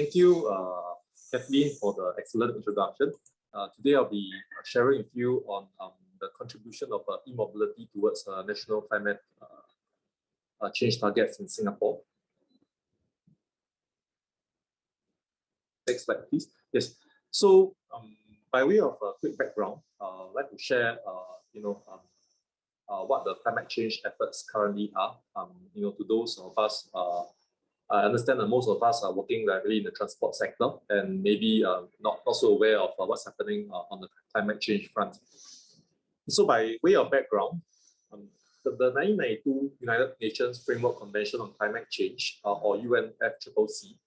Thank you, Kathleen, for the excellent introduction. Today I'll be sharing with you on the contribution of e-mobility towards national climate change targets in Singapore. Next slide, please. Yes. So, by way of a quick background, I'd like to share, what the climate change efforts currently are. To those of us. I understand that most of us are working directly in the transport sector and maybe not so aware of what's happening on the climate change front. So by way of background, the 1992 United Nations Framework Convention on Climate Change, or UNFCCC,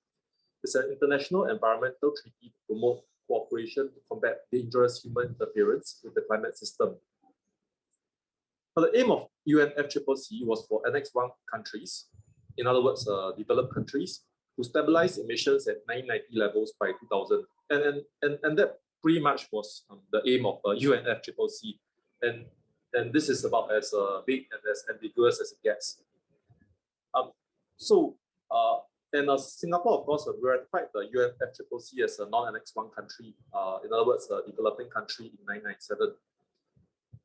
is an international environmental treaty to promote cooperation to combat dangerous human interference with the climate system. Now, the aim of UNFCCC was for Annex 1 countries, in other words, developed countries, to stabilize emissions at 1990 levels by 2000. And that pretty much was the aim of UNFCCC. And this is about as big and as ambiguous as it gets. Singapore, of course, ratified the UNFCCC as a non-Annex 1 country, in other words, a developing country in 1997.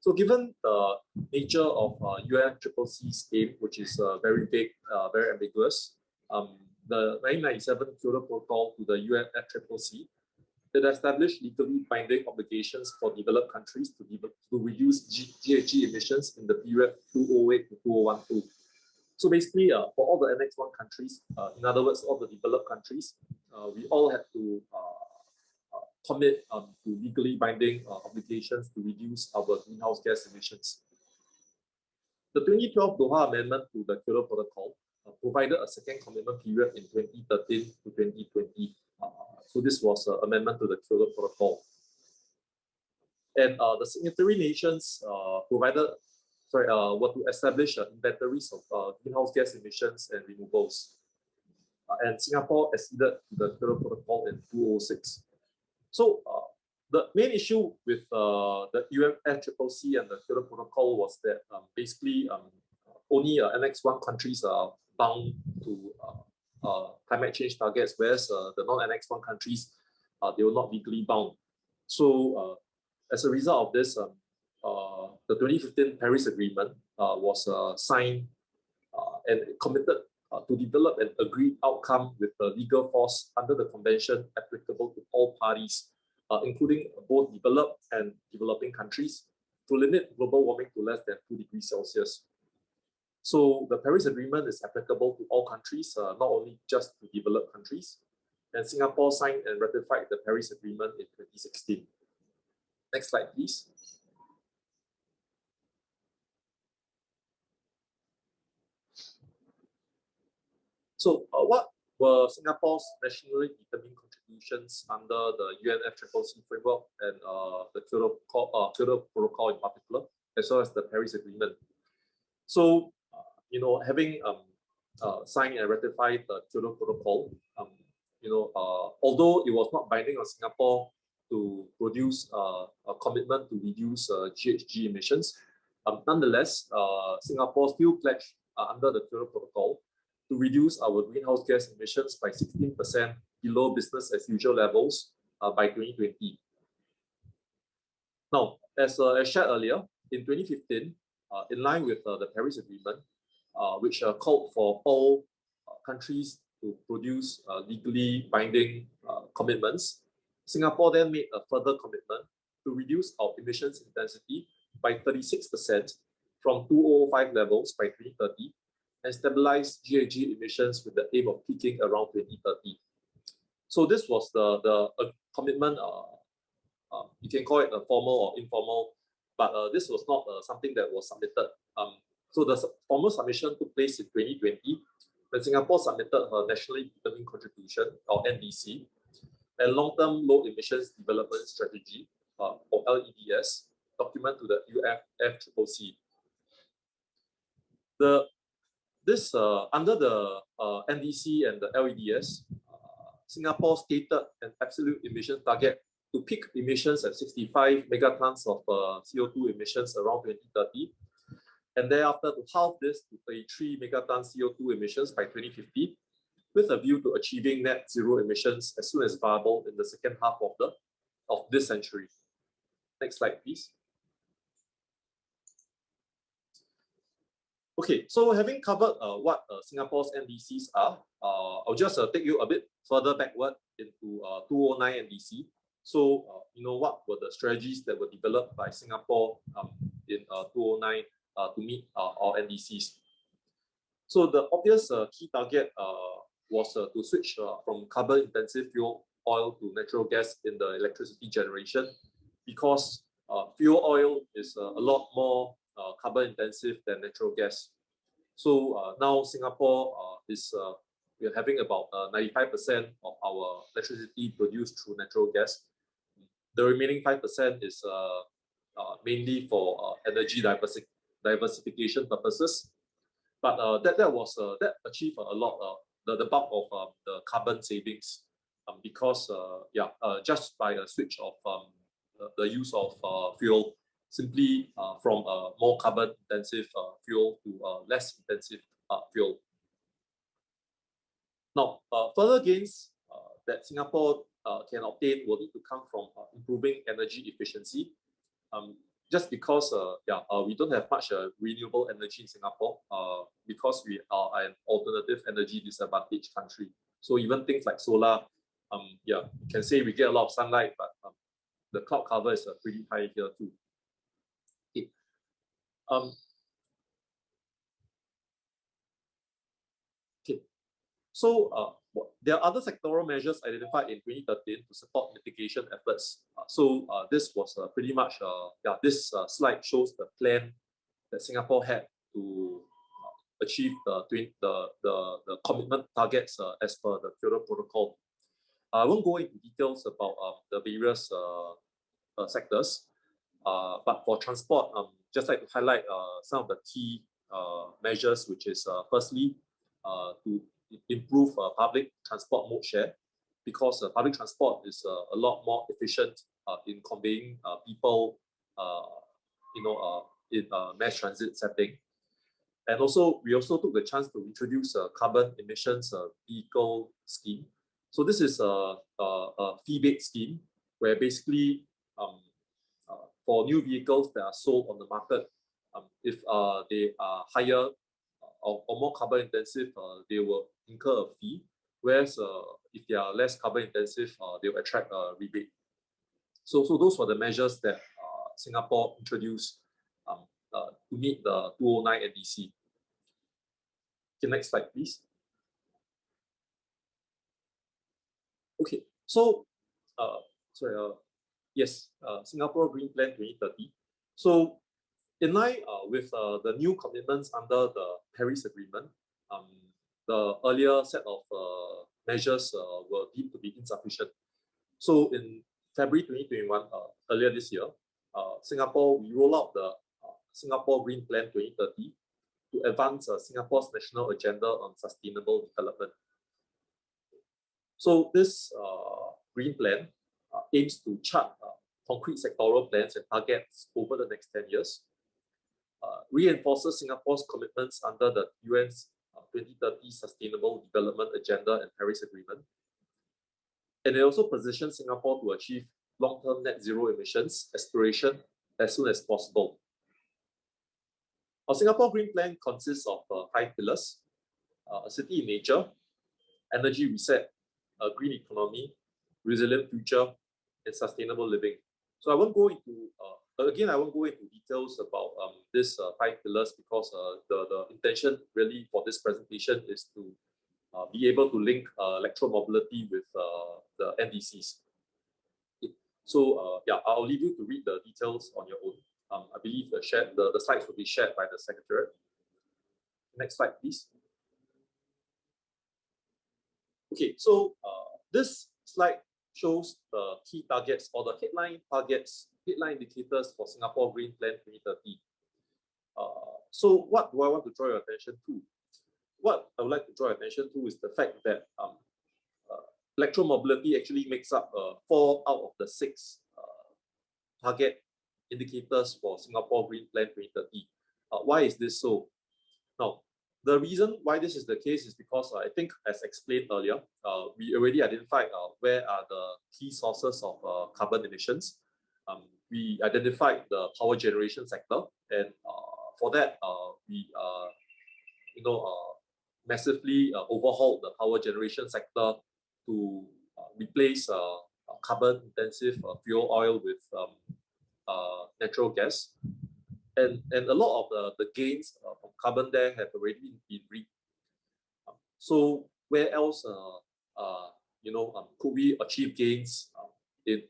So given the nature of UNFCCC's aim, which is very vague, very ambiguous, the 1997 Kyoto Protocol to the UNFCCC, it established legally binding obligations for developed countries to reduce GHG emissions in the period 2008 to 2012. So basically, for all the Annex 1 countries, in other words, all the developed countries, we all had to commit to legally binding obligations to reduce our greenhouse gas emissions. The 2012 Doha Amendment to the Kyoto Protocol provided a second commitment period in 2013 to 2020. So this was an amendment to the Kyoto Protocol. And the signatory nations were to establish inventories of greenhouse gas emissions and removals. And Singapore acceded to the Kyoto Protocol in 2006. So the main issue with the UNFCCC and the Kyoto Protocol was that basically only Annex 1 countries are bound to climate change targets, whereas the non-Annex 1 countries, they were not legally bound. So as a result of this, the 2015 Paris Agreement was signed and committed to develop an agreed outcome with the legal force under the convention applicable to all parties, including both developed and developing countries, to limit global warming to less than 2 degrees Celsius. So the Paris Agreement is applicable to all countries, not only just to developed countries. And Singapore signed and ratified the Paris Agreement in 2016. Next slide, please. So what were Singapore's nationally determined contributions under the UNFCCC framework and the Kyoto Protocol in particular, as well as the Paris Agreement? So, having signed and ratified the Kyoto Protocol, although it was not binding on Singapore to produce a commitment to reduce GHG emissions, nonetheless, Singapore still pledged under the Kyoto Protocol to reduce our greenhouse gas emissions by 16% below business as usual levels by 2020. Now, as I shared earlier, in 2015, in line with the Paris Agreement, which called for all countries to produce legally binding commitments, Singapore then made a further commitment to reduce our emissions intensity by 36% from 2005 levels by 2030 and stabilize GHG emissions with the aim of peaking around 2030. So this was the commitment, you can call it a formal or informal, but this was not something that was submitted. So the formal submission took place in 2020 when Singapore submitted her Nationally Determined Contribution, or NDC, and Long-Term Low Emissions Development Strategy, or LEDS, document to the UNFCCC. Under the NDC and the LEDS, Singapore stated an absolute emission target to peak emissions at 65 megatons of CO2 emissions around 2030, and thereafter to halve this to 33 megatons CO2 emissions by 2050, with a view to achieving net zero emissions as soon as viable in the second half of this century. Next slide, please. Okay, so having covered what Singapore's NDCs are, I'll just take you a bit further backward into 2009 NDC. So, what were the strategies that were developed by Singapore in 2009 to meet our NDCs? So the obvious key target was to switch from carbon-intensive fuel oil to natural gas in the electricity generation, because fuel oil is a lot more carbon-intensive than natural gas. So now Singapore we're having about 95% of our electricity produced through natural gas. The remaining 5% is mainly for energy diversification purposes. But that achieved a lot, the bulk of the carbon savings, because just by a switch of the use of fuel, simply from a more carbon intensive fuel to less intensive fuel. Now, further gains that Singapore can obtain will need to come from improving energy efficiency. Just because we don't have much renewable energy in Singapore, because we are an alternative energy disadvantaged country. So even things like solar, you can say we get a lot of sunlight, but the cloud cover is pretty high here too. Okay. Okay. So there are other sectoral measures identified in 2013 to support mitigation efforts. This was pretty much, this slide shows the plan that Singapore had to achieve the commitment targets as per the Kyoto Protocol. I won't go into details about the various sectors, but for transport, just like to highlight some of the key measures, which is firstly to improve public transport mode share, because public transport is a lot more efficient in conveying people, in a mass transit setting. And also, we also took the chance to introduce a carbon emissions vehicle scheme. So this is a fee-based scheme where basically for new vehicles that are sold on the market, if they are higher or more carbon intensive, they will incur a fee. Whereas if they are less carbon intensive, they will attract a rebate. So those were the measures that Singapore introduced to meet the 2009 NDC. Okay, next slide, please. Okay, so Singapore Green Plan 2030. So in line with the new commitments under the Paris Agreement, the earlier set of measures were deemed to be insufficient. So in February 2021, earlier this year, we roll out the Singapore Green Plan 2030 to advance Singapore's national agenda on sustainable development. So this Green Plan aims to chart concrete sectoral plans and targets over the next 10 years, reinforces Singapore's commitments under the UN's 2030 Sustainable Development Agenda and Paris Agreement. And it also positions Singapore to achieve long-term net zero emissions aspiration as soon as possible. Our Singapore Green Plan consists of 5 pillars: a city in nature, energy reset, a green economy, resilient future, and sustainable living. So I won't go into details about these 5 pillars, because the intention really for this presentation is to be able to link electromobility with the NDCs. So I'll leave you to read the details on your own. I believe the slides will be shared by the Secretariat. Next slide, please. Okay, so this slide shows the key targets or the headline indicators for Singapore Green Plan 2030. So what do I want to draw your attention to? What I would like to draw your attention to is the fact that electromobility actually makes up 4 out of the 6 target indicators for Singapore Green Plan 2030. Why is this so? Now, The reason why this is the case is because I think, as explained earlier, we already identified where are the key sources of carbon emissions. We identified the power generation sector, and for that, we massively overhauled the power generation sector to replace carbon-intensive fuel oil with natural gas. And a lot of the gains from carbon there have already been reaped. So where else, could we achieve gains in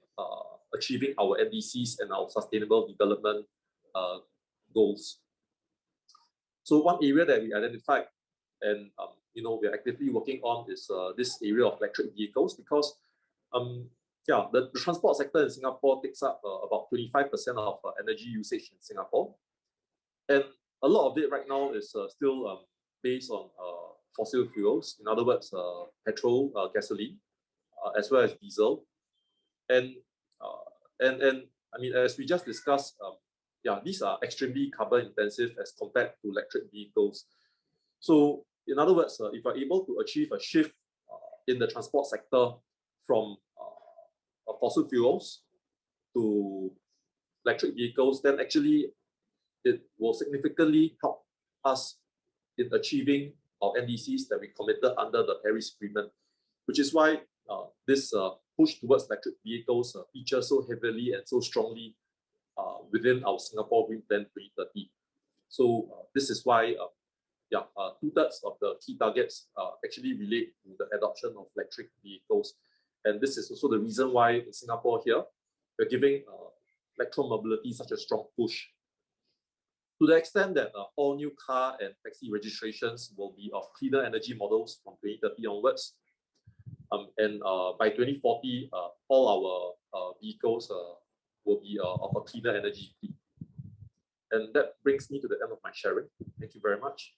achieving our NDCs and our sustainable development goals? So one area that we identified and we're actively working on is this area of electric vehicles, because the transport sector in Singapore takes up about 25% of energy usage in Singapore. And a lot of it right now is still based on fossil fuels, in other words, petrol, gasoline, as well as diesel. And I mean, as we just discussed, these are extremely carbon intensive as compared to electric vehicles. So in other words, if we're able to achieve a shift in the transport sector from fossil fuels to electric vehicles, then actually it will significantly help us in achieving our NDCs that we committed under the Paris Agreement, which is why this push towards electric vehicles features so heavily and so strongly within our Singapore Green Plan 2030. So this is why 2/3 of the key targets actually relate to the adoption of electric vehicles. And this is also the reason why in Singapore here, we're giving electromobility such a strong push. To the extent that all new car and taxi registrations will be of cleaner energy models from 2030 onwards. And by 2040, all our vehicles will be of a cleaner energy fleet. And that brings me to the end of my sharing. Thank you very much.